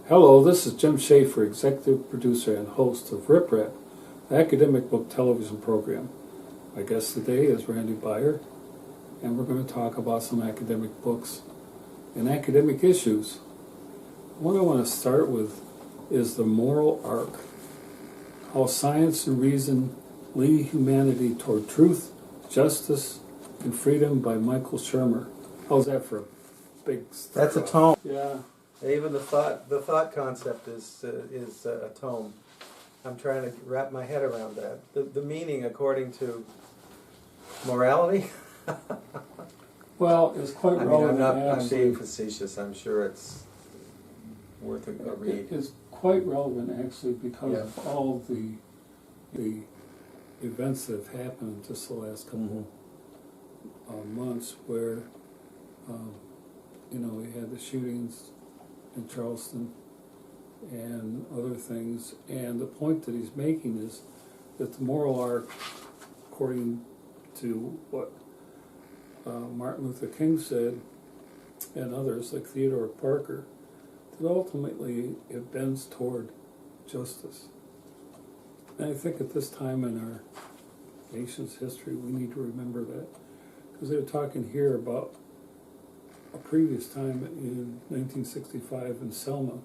Hello, this is Jim Schaefer, executive producer and host of Rip Rap, the academic book television program. My guest today is Randy Baier, and we're going to talk about some academic books and academic issues. What I want to start with is the moral arc, how science and reason lead humanity toward truth, justice, and freedom by Michael Shermer. How's that for a big start? That's a tome. Yeah. Even the thought concept is a tome. I'm trying to wrap my head around that. The meaning, according to morality. Well, it's quite relevant. I'm being facetious. I'm sure it's worth a read. It's quite relevant, actually, because of all the events that have happened just the last couple months, where we had the shootings in Charleston and other things, and the point that he's making is that the moral arc, according to what Martin Luther King said and others like Theodore Parker, that ultimately it bends toward justice. And I think at this time in our nation's history we need to remember that, because they're talking here about a previous time in 1965 in Selma,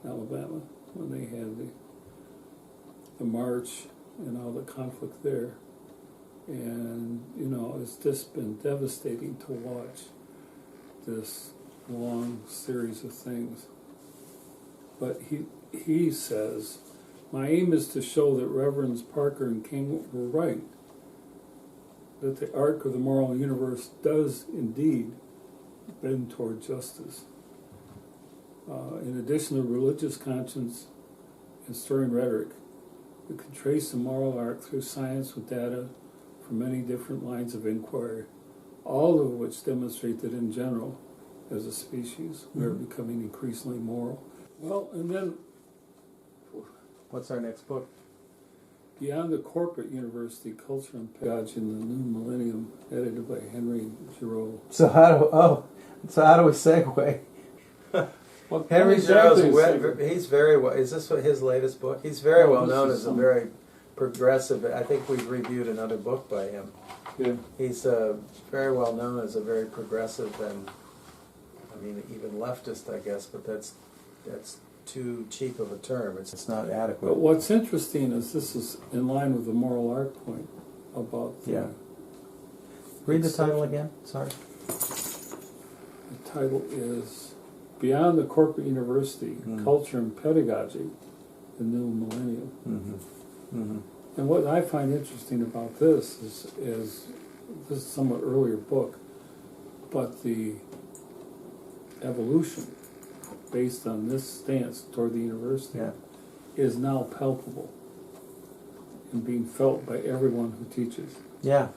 Alabama, when they had the march and all the conflict there. And, it's just been devastating to watch this long series of things. But he says, my aim is to show that Reverends Parker and King were right, that the arc of the moral universe does indeed bend toward justice. In addition to religious conscience and stirring rhetoric, we can trace the moral arc through science with data from many different lines of inquiry, all of which demonstrate that in general, as a species, we are becoming increasingly moral. Well, and then, What's our next book? Beyond the Corporate University, Culture and Pedagogy in the New Millennium, edited by Henry Giroux. So how do we segue? Well, Henry Giroux, he's very well. Is this his latest book? He's very well known as a very progressive. I think we've reviewed another book by him. Yeah. He's very well known as a very progressive and, even leftist, I guess. But that's too cheap of a term. It's not adequate. But what's interesting is this is in line with the moral arc point about Read the title again. Sorry. The title is Beyond the Corporate University, Culture and Pedagogy, the New Millennium. And what I find interesting about this is this is a somewhat earlier book, but the evolution based on this stance toward the university is now palpable and being felt by everyone who teaches. Yeah.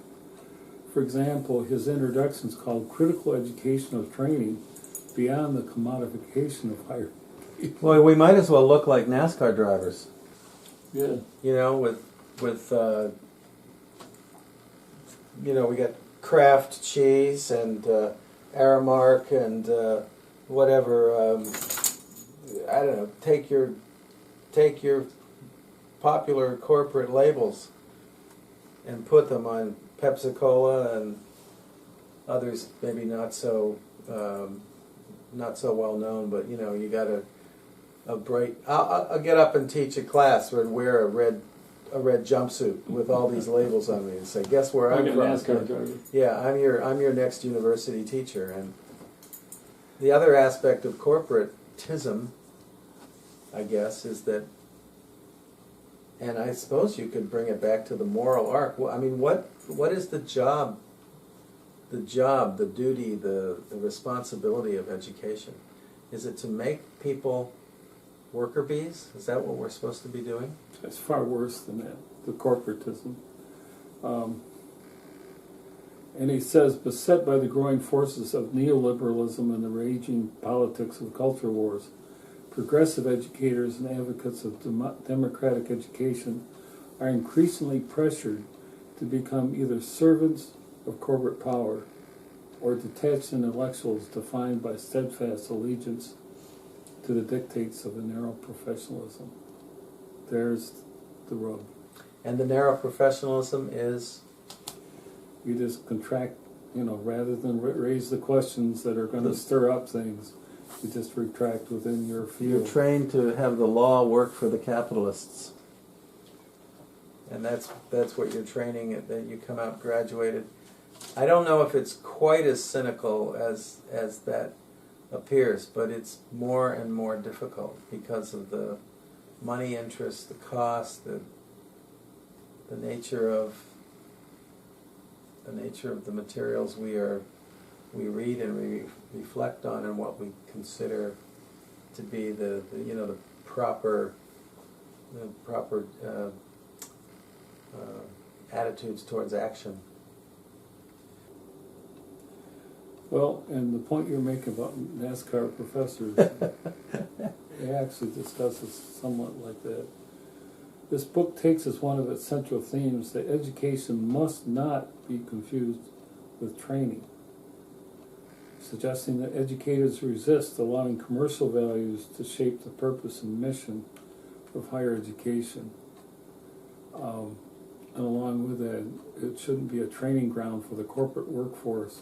For example, his introduction is called Critical Educational Training Beyond the Commodification of Higher Education. Well, we might as well look like NASCAR drivers. Yeah. With we got Kraft cheese and Aramark and whatever. I don't know. Take your popular corporate labels and put them on Pepsi-Cola and others, maybe not so well known. But you got a bright. I'll get up and teach a class and wear a red jumpsuit with all these labels on me and say, "Guess where I'm from?" NASCAR driver. Yeah, I'm your next university teacher. And the other aspect of corporatism, I guess, is that, and I suppose you could bring it back to the moral arc. Well, what is the job, the duty, the responsibility of education? Is it to make people worker bees? Is that what we're supposed to be doing? It's far worse than that, the corporatism. And he says, beset by the growing forces of neoliberalism and the raging politics of culture wars, progressive educators and advocates of democratic education are increasingly pressured to become either servants of corporate power or detached intellectuals defined by steadfast allegiance to the dictates of a narrow professionalism. There's the rub. And the narrow professionalism is? You just contract, rather than raise the questions that are going to stir up things, you just retract within your field. You're trained to have the law work for the capitalists. And that's what you're training, that you come out graduated. I don't know if it's quite as cynical as that appears, but it's more and more difficult because of the money interest, the cost, the nature of the materials we read and we reflect on, and what we consider to be the proper attitudes towards action. Well, and the point you're making about NASCAR professors, it actually discusses somewhat like that. This book takes as one of its central themes that education must not be confused with training, suggesting that educators resist allowing commercial values to shape the purpose and mission of higher education. And along with that, it shouldn't be a training ground for the corporate workforce,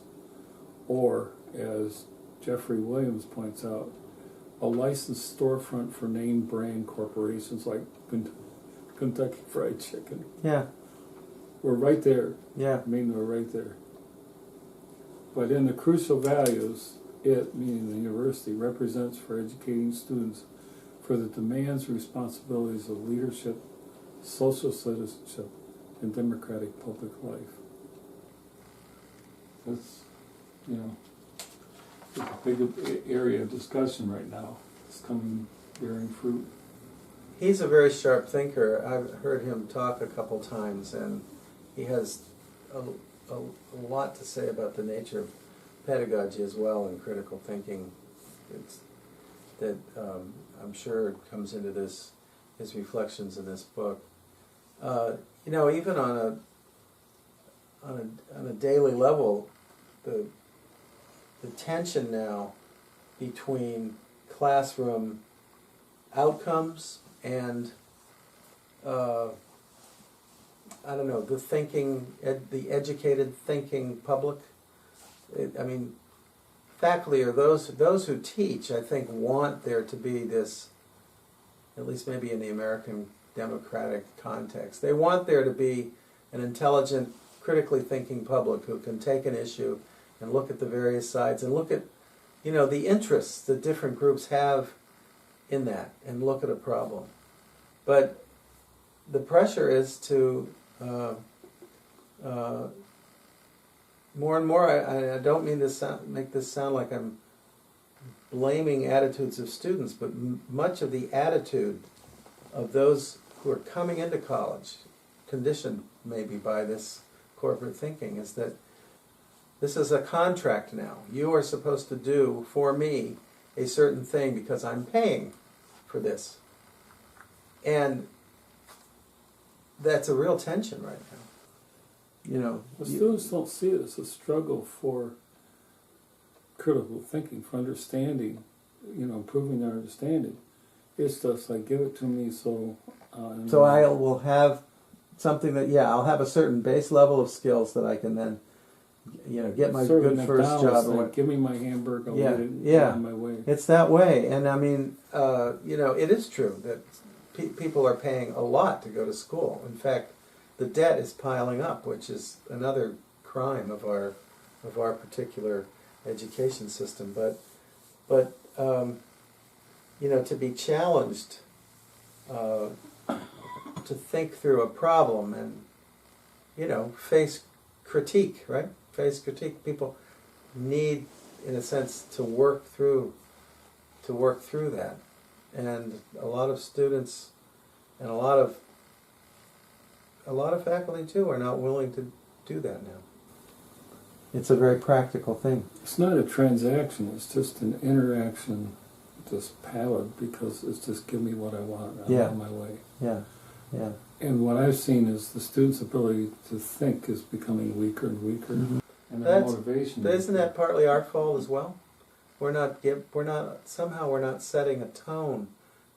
or, as Jeffrey Williams points out, a licensed storefront for name brand corporations like Kentucky Fried Chicken. Yeah. We're right there. Yeah. I mean, we're right there. But in the crucial values, it, meaning the university, represents for educating students for the demands and responsibilities of leadership, social citizenship, and democratic public life. That's, it's a big area of discussion right now. It's bearing fruit. He's a very sharp thinker. I've heard him talk a couple times, and he has a lot to say about the nature of pedagogy as well, and critical thinking. I'm sure comes into his reflections in this book. Even on a daily level, the tension now between classroom outcomes and the the educated thinking public. Faculty, or those who teach, I think, want there to be this, at least maybe in the American democratic context, they want there to be an intelligent, critically thinking public who can take an issue and look at the various sides and look at, the interests that different groups have in that, and look at a problem. But the pressure is to more and more, I don't mean to make this sound like I'm blaming attitudes of students, but much of the attitude of those who are coming into college, conditioned maybe by this corporate thinking, is that this is a contract now. You are supposed to do for me a certain thing because I'm paying for this. And that's a real tension right now. The students don't see it as a struggle for critical thinking, for understanding, improving their understanding. It's just like, give it to me so I will have something that, I'll have a certain base level of skills that I can then, get my good first job. Like, give me my hamburger, I'll get on my way. It's that way. And it is true that people are paying a lot to go to school. In fact, the debt is piling up, which is another crime of our particular education system. But to be challenged to think through a problem and face critique, right? Face critique. People need, in a sense, to work through that, and a lot of students and a lot of faculty too are not willing to do that now. It's a very practical thing. It's not a transaction, it's just an interaction, just pallid, because it's just give me what I want, I'm on my way. Yeah. And what I've seen is the students' ability to think is becoming weaker and weaker. Mm-hmm. And their motivation. Isn't that partly our fault as well? we're not setting a tone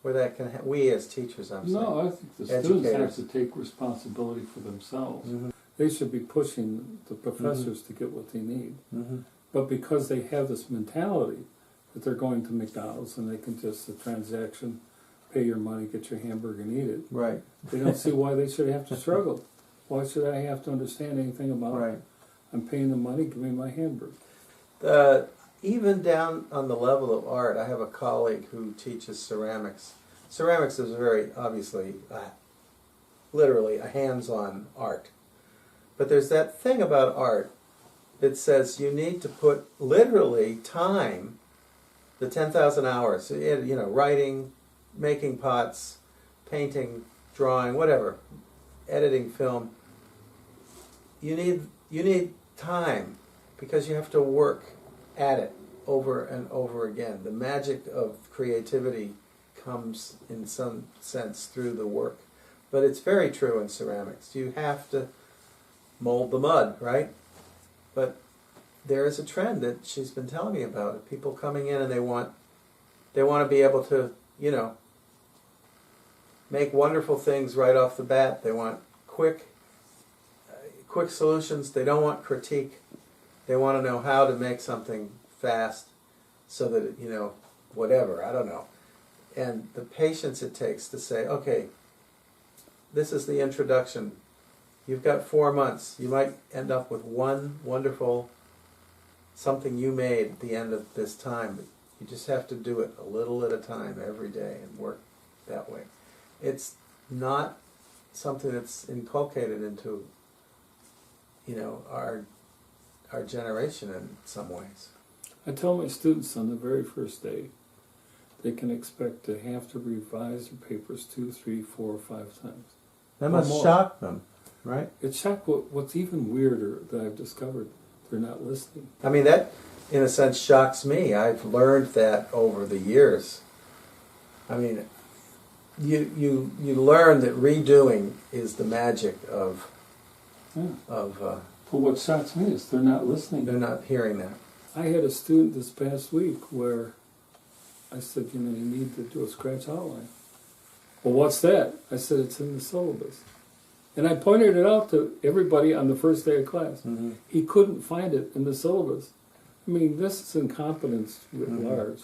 where that can we as teachers, I'm saying. No, I think the students have to take responsibility for themselves. Mm-hmm. They should be pushing the professors to get what they need. Mm-hmm. But because they have this mentality that they're going to McDonald's and they can just, a transaction, pay your money, get your hamburger and eat it. Right. They don't see why they should have to struggle. Why should I have to understand anything about it? Right. I'm paying the money, give me my hamburger. Even down on the level of art, I have a colleague who teaches ceramics. Ceramics is very obviously, literally a hands-on art. But there's that thing about art that says you need to put literally time, the 10,000 hours, writing, making pots, painting, drawing, whatever, editing film. You need time because you have to work at it over and over again. The magic of creativity comes in some sense through the work. But it's very true in ceramics. You have to mold the mud, right? But there is a trend that she's been telling me about of people coming in and they want to be able to, make wonderful things right off the bat. They want quick solutions. They don't want critique. They want to know how to make something fast so that, whatever, I don't know. And the patience it takes to say, okay, this is the introduction. You've got 4 months. You might end up with one wonderful something you made at the end of this time. But you just have to do it a little at a time every day and work that way. It's not something that's inculcated into, our generation in some ways. I tell my students on the very first day, they can expect to have to revise their papers 2, 3, 4, or 5 times. That must shock them, right? It's shocked. What's even weirder that I've discovered, they're not listening. I mean, that, in a sense, shocks me. I've learned that over the years. I mean, you learn that redoing is the magic of. But what shocks me is they're not listening. They're not hearing that. I had a student this past week where I said, you need to do a scratch outline. Well, what's that? I said, it's in the syllabus. And I pointed it out to everybody on the first day of class. Mm-hmm. He couldn't find it in the syllabus. I mean, this is incompetence writ large.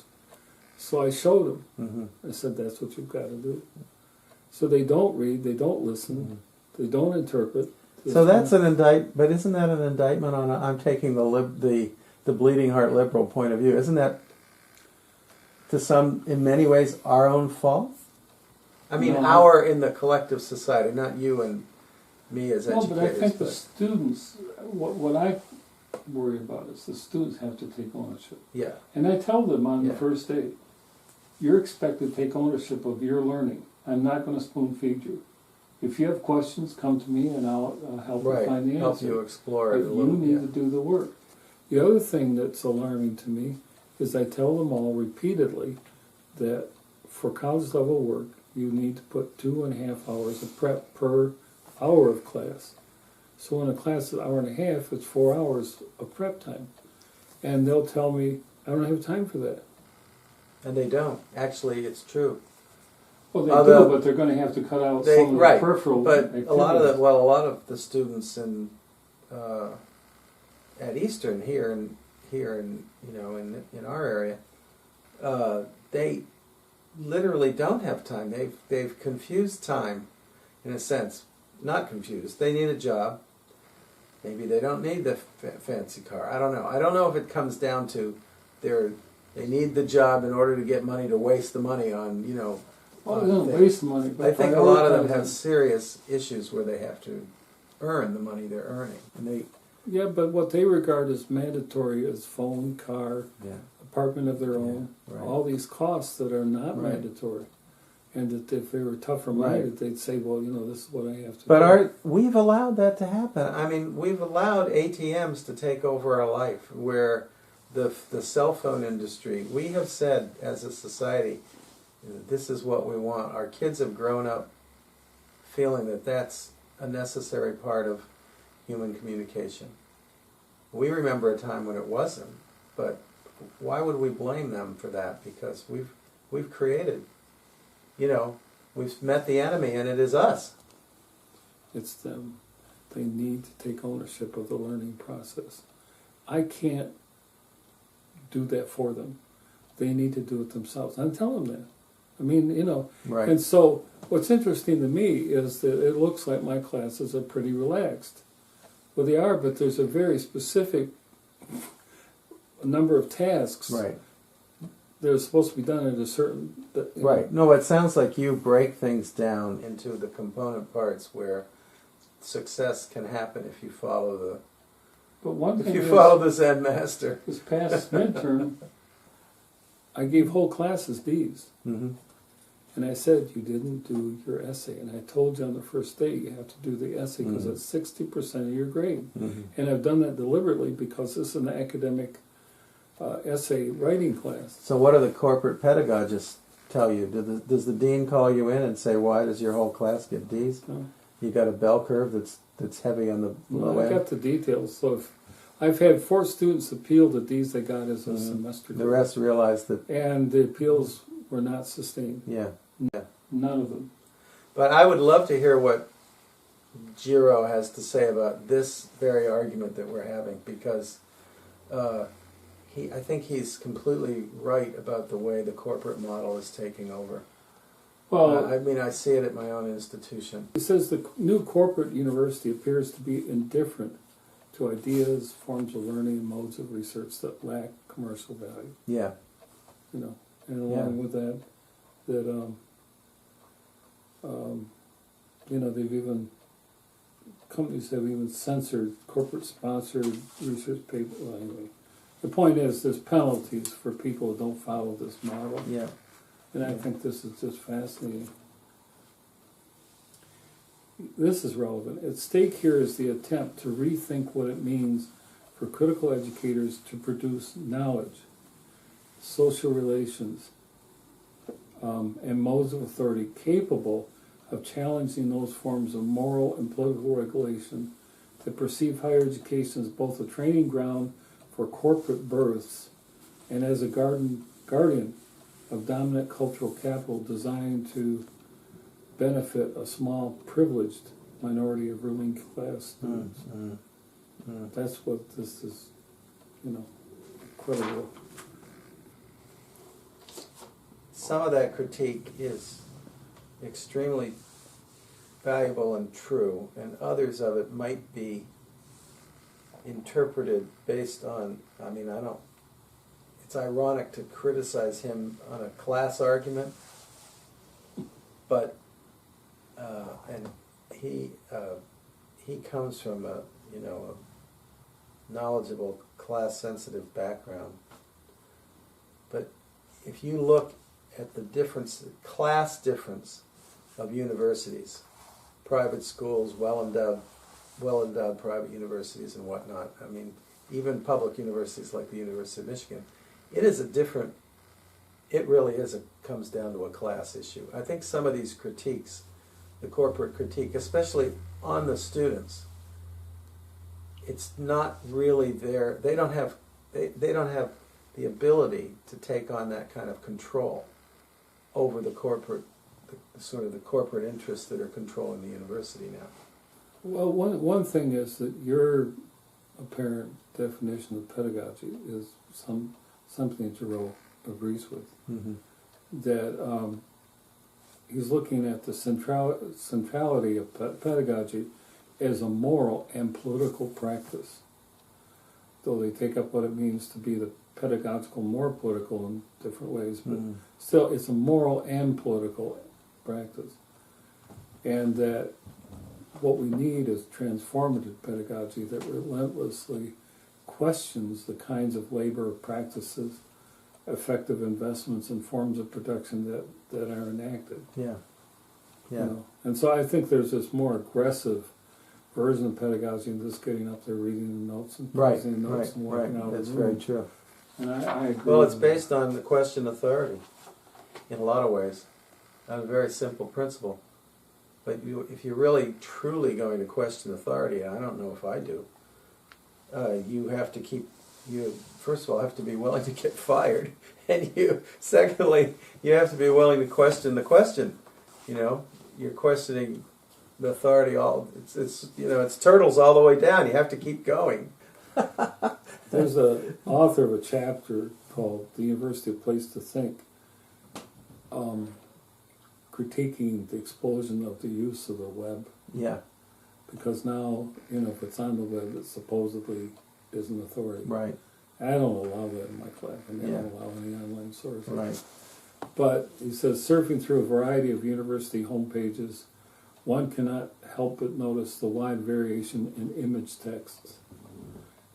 So I showed him. Mm-hmm. I said, that's what you've got to do. So they don't read, they don't listen, they don't interpret. So that's an indictment, but isn't that an indictment on? I'm taking the bleeding heart liberal point of view. Isn't that, in many ways, our own fault? I mean, in the collective society, not you and me as educators. But I think the students, what I worry about is the students have to take ownership. Yeah. And I tell them on the first day, you're expected to take ownership of your learning. I'm not going to spoon feed you. If you have questions, come to me and I'll help you find the answer. Help you explore it a but little. You need to do the work. The other thing that's alarming to me is I tell them all repeatedly that for college level work, you need to put 2.5 hours of prep per hour of class. So in a class of an hour and a half, it's 4 hours of prep time. And they'll tell me, I don't have time for that. And they don't. Actually, it's true. Well, they do, but they're going to have to cut out some of the peripheral activities. A lot of the students at Eastern here in our area, they literally don't have time. They've confused time, in a sense. Not confused. They need a job. Maybe they don't need the fancy car. I don't know. I don't know if it comes down to they need the job in order to get money to waste the money on Well, they don't waste money. But I think a lot of them have serious issues where they have to earn the money they're earning. And but what they regard as mandatory is phone, car, apartment of their own, all these costs that are not mandatory. And that if they were tougher minded, they'd say, well, this is what I have to do. But we've allowed that to happen. I mean, we've allowed ATMs to take over our life, where the cell phone industry, we have said as a society, this is what we want. Our kids have grown up feeling that that's a necessary part of human communication. We remember a time when it wasn't, but why would we blame them for that? Because we've created, we've met the enemy, and it is us. It's them. They need to take ownership of the learning process. I can't do that for them. They need to do it themselves. I'm telling them that. I mean, Right. And so what's interesting to me is that it looks like my classes are pretty relaxed. Well, they are, but there's a very specific number of tasks Right. that are supposed to be done at a certain... Right. No, it sounds like you break things down Into the component parts where success can happen if you follow But one thing the Zen master. this past midterm, I gave whole classes D's. Mm-hmm. And I said, you didn't do your essay. And I told you on the first day, you have to do the essay because it's 60% of your grade. Mm-hmm. And I've done that deliberately because this is an academic essay writing class. So what do the corporate pedagogists tell you? Does the dean call you in and say, why does your whole class get D's? No. You got a bell curve that's heavy on the low Well, I end? got the details. So if I've had 4 students appeal the D's they got as a semester. The rest realize that, And the appeals were not sustained. yeah. None of them. But I would love to hear what Jiro has to say about this very argument that we're having, because I think he's completely right about the way the corporate model is taking over. Well, I mean, I see it at my own institution. he says the new corporate university appears to be indifferent to ideas, forms of learning, and modes of research that lack commercial value. Yeah. And along with that, they've even, companies have even censored corporate-sponsored research papers. Well, anyway, the point is there's penalties for people who don't follow this model. Yeah. And I think this is just fascinating. This is relevant. At stake here is the attempt to rethink what it means for critical educators to produce knowledge, social relations, and modes of authority capable of challenging those forms of moral and political regulation that perceive higher education as both a training ground for corporate births and as a guardian of dominant cultural capital designed to benefit a small, privileged minority of ruling class students. That's what this is, incredible. Some of that critique is extremely valuable and true, and others of it might be interpreted based on, it's ironic to criticize him on a class argument, but, and he comes from a knowledgeable, class-sensitive background. But if you look at the class difference of universities, private schools, well-endowed private universities and whatnot, even public universities like the University of Michigan, it really comes down to a class issue. I think some of these critiques, the corporate critique, especially on the students, it's not really there. They don't have the ability to take on that kind of control over the corporate interests that are controlling the university now. Well, one thing is that your apparent definition of pedagogy is something that Giroux agrees with. Mm-hmm. That he's looking at the centrality of pedagogy as a moral and political practice. Though they take up what it means to be the pedagogical, more political in different ways, but still it's a moral and political practice. And that what we need is transformative pedagogy that relentlessly questions the kinds of labor practices, effective investments, and forms of production that are enacted. Yeah. Yeah. And so I think there's this more aggressive version of pedagogy and just getting up there reading the notes and posting the notes and walking out of the That's room. very true. And I agree. Well, it's based on the question of authority in a lot of ways, on a very simple principle. But if you're really, truly going to question authority, I don't know if I do, you have to keep you first of all have to be willing to get fired, and secondly, you have to be willing to question the question. You know, you're questioning the authority. It's turtles all the way down. You have to keep going. There's an author of a chapter called "The University: A Place to Think," critiquing the explosion of the use of the web. Yeah. Because now, if it's on the web, it supposedly is an authority. Right. I don't allow that in my class. I mean, I Yeah. don't allow any online sources. Right. But he says, surfing through a variety of university homepages, one cannot help but notice the wide variation in image texts.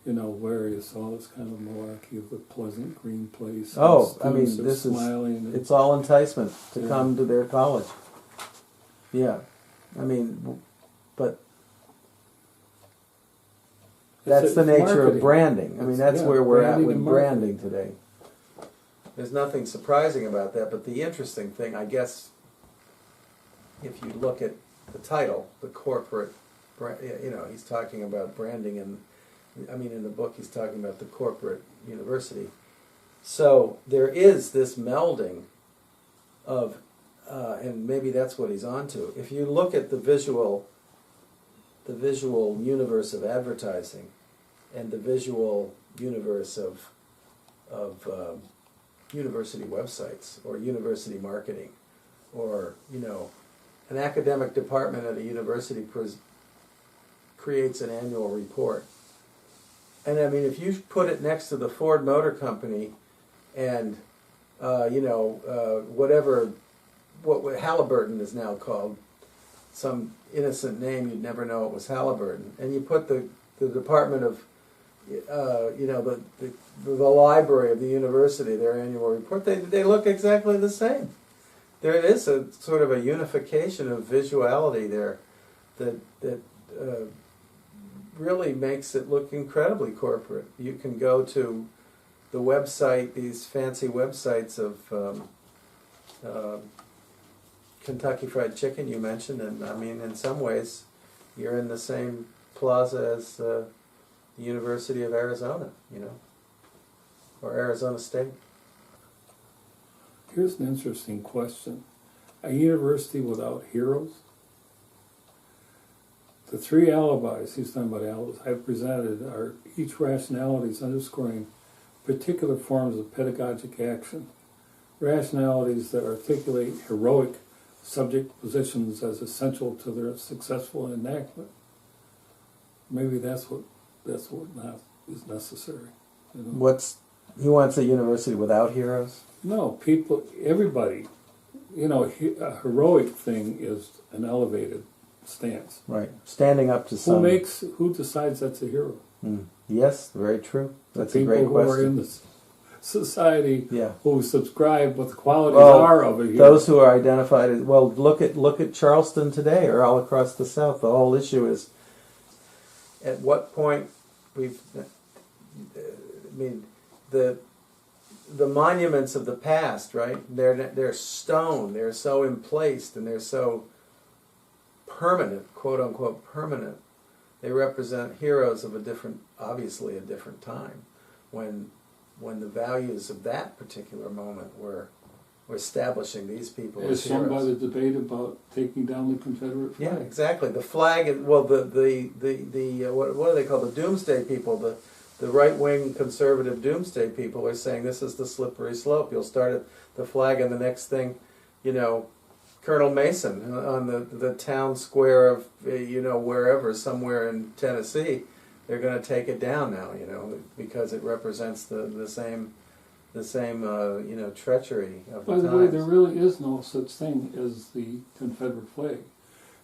Where you saw this kind of malarkey of the pleasant green place. Oh, I mean, students are this smiling. it's all enticement to Yeah. come to their college. Yeah. I mean, but that's the nature marketing. of branding. I mean, that's where we're at branding with and marketing. branding today. There's nothing surprising about that, but the interesting thing, I guess, if you look at the title, the corporate, he's talking about branding, and in the book he's talking about the corporate university. So there is this melding of, and maybe that's what he's onto. If you look at the visual universe of advertising, and the visual universe of university websites or university marketing, or an academic department at a university creates an annual report. And if you put it next to the Ford Motor Company and what Halliburton is now called, some innocent name you'd never know it was Halliburton, and you put the Department of the library of the university, their annual report, they look exactly the same. There is a sort of a unification of visuality there that really makes it look incredibly corporate. You can go to the website, these fancy websites of Kentucky Fried Chicken you mentioned, and in some ways you're in the same plaza as the University of Arizona, or Arizona State. Here's an interesting question. A university without heroes? The three alibis, he's talking about alibis, I've presented are each rationalities underscoring particular forms of pedagogic action. Rationalities that articulate heroic subject positions as essential to their successful enactment. Maybe that's what not is necessary. He wants a university without heroes? No, people, everybody, a heroic thing is an elevated stance. Right. Standing up to some... Who decides that's a hero? Yes, very true. That's a great question. People who are in the society who subscribe what the qualities are of a hero. Those who are identified as... Well, look at Charleston today, or all across the South. The whole issue is, at what point the monuments of the past, right? They're stone. They're so emplaced, and they're so permanent, quote unquote permanent. They represent heroes of obviously a different time, when the values of that particular moment were establishing these people as shown heroes. by the debate about taking down the Confederate flag. Yeah, exactly. The flag, what do they call the doomsday people? The right-wing conservative doomsday people are saying this is the slippery slope. You'll start the flag, and the next thing, Colonel Mason on the town square of wherever, somewhere in Tennessee, they're going to take it down now, because it represents the same treachery of the times. By the way, there really is no such thing as the Confederate flag.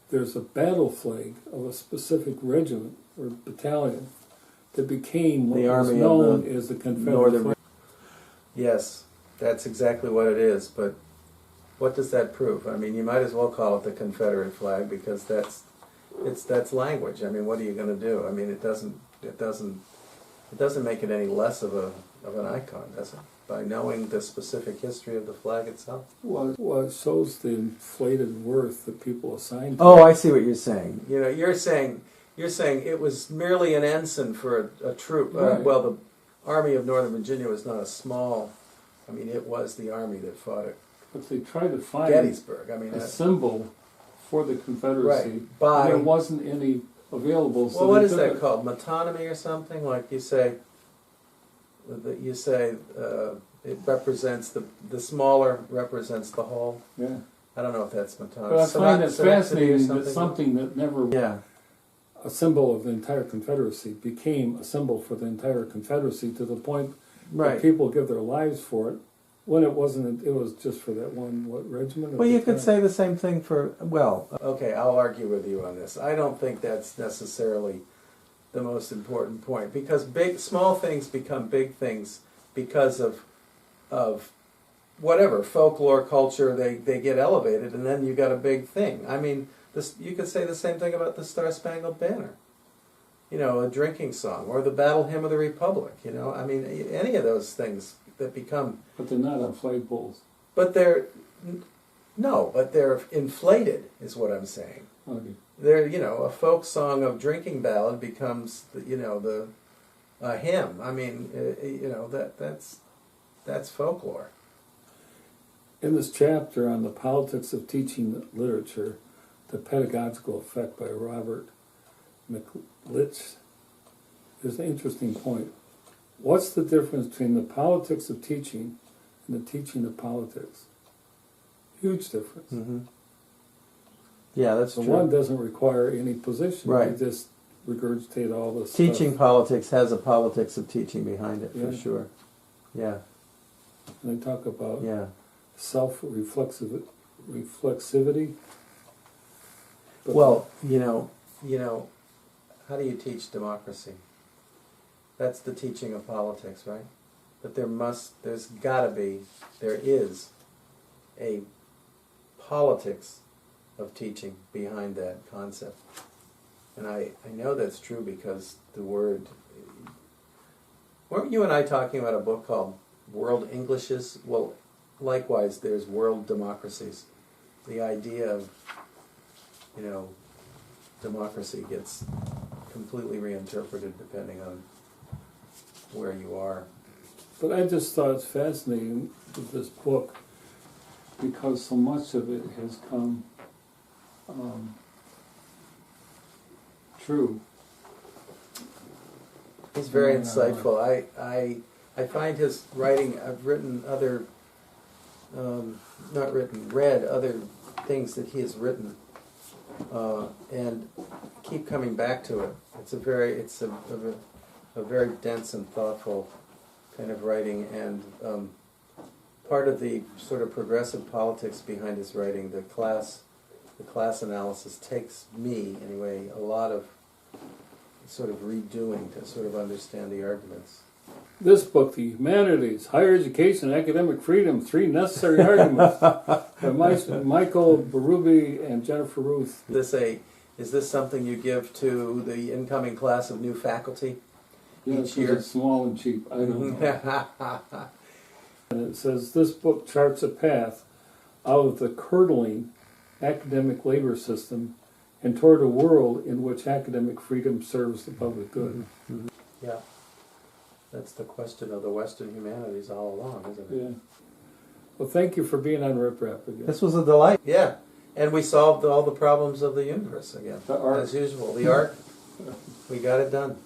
There's a battle flag of a specific regiment or battalion that became what was known as the Confederate flag. Yes, that's exactly what it is, but what does that prove? You might as well call it the Confederate flag, because that's language. What are you going to do? It doesn't make it any less of an icon, does it? By knowing the specific history of the flag itself. Well, it shows the inflated worth that people assign to it. I see what you're saying. You're saying it was merely an ensign for a troop. Right. Army of Northern Virginia was not a small. I mean, it was the army that fought at But they tried to find Gettysburg. I mean, a symbol for the Confederacy. Right. By, and there wasn't any available. So well, what they is took that it. called? Metonymy or something? Like you say, it represents the smaller represents the whole. Yeah. I don't know if that's metonymy. But I find it fascinating that something. something that never Yeah. a symbol of the entire Confederacy became a symbol for the entire Confederacy to the point Right. that people give their lives for it. When it wasn't, it was just for that one regiment. Well, you could say the same thing for, well, Okay, I'll argue with you on this. I don't think that's necessarily the most important point, because small things become big things because of whatever folklore, culture. They get elevated, and then you got a big thing. I mean, you could say the same thing about the Star Spangled Banner. You know, a drinking song, or the Battle Hymn of the Republic. You know, I mean, any of those things that become. But they're not on flagpoles. But but they're inflated, is what I'm saying. Okay. They're, a folk song of drinking ballad becomes, the hymn. I mean, that's folklore. In this chapter on the politics of teaching literature, the pedagogical effect by Robert McLitch, there's an interesting point. What's the difference between the politics of teaching and the teaching of politics? Huge difference. mm-hmm. Yeah, that's The true. one doesn't require any position. Right. You just regurgitate all this Teaching stuff. politics has a politics of teaching behind it, for Yeah. sure. Yeah, And they talk about yeah. reflexivity. But Well, how do you teach democracy? That's the teaching of politics, right? But there is a politics of teaching behind that concept. And I know that's true because the word... Weren't you and I talking about a book called World Englishes? Well, likewise, there's world democracies. The idea of, democracy gets completely reinterpreted depending on where you are. But I just thought it's fascinating with this book because so much of it has come true. He's very Yeah. insightful. I find his writing. I've written other, read other things that he has written, and keep coming back to it. It's a very dense and thoughtful kind of writing, and part of the sort of progressive politics behind his writing, the class analysis, takes me anyway a lot of sort of redoing to sort of understand the arguments. This book, The Humanities, Higher Education, Academic Freedom, Three Necessary Arguments, by Michael Berube and Jennifer Ruth. Is this something you give to the incoming class of new faculty each year? It's small and cheap. I don't know. And it says, this book charts a path out of the curdling academic labor system and toward a world in which academic freedom serves the public good. Mm-hmm. Yeah. That's the question of the Western humanities all along, isn't it? Yeah. Well, thank you for being on Rip Rap again. This was a delight. Yeah. And we solved all the problems of the universe again. The art. As usual. The art, we got it done.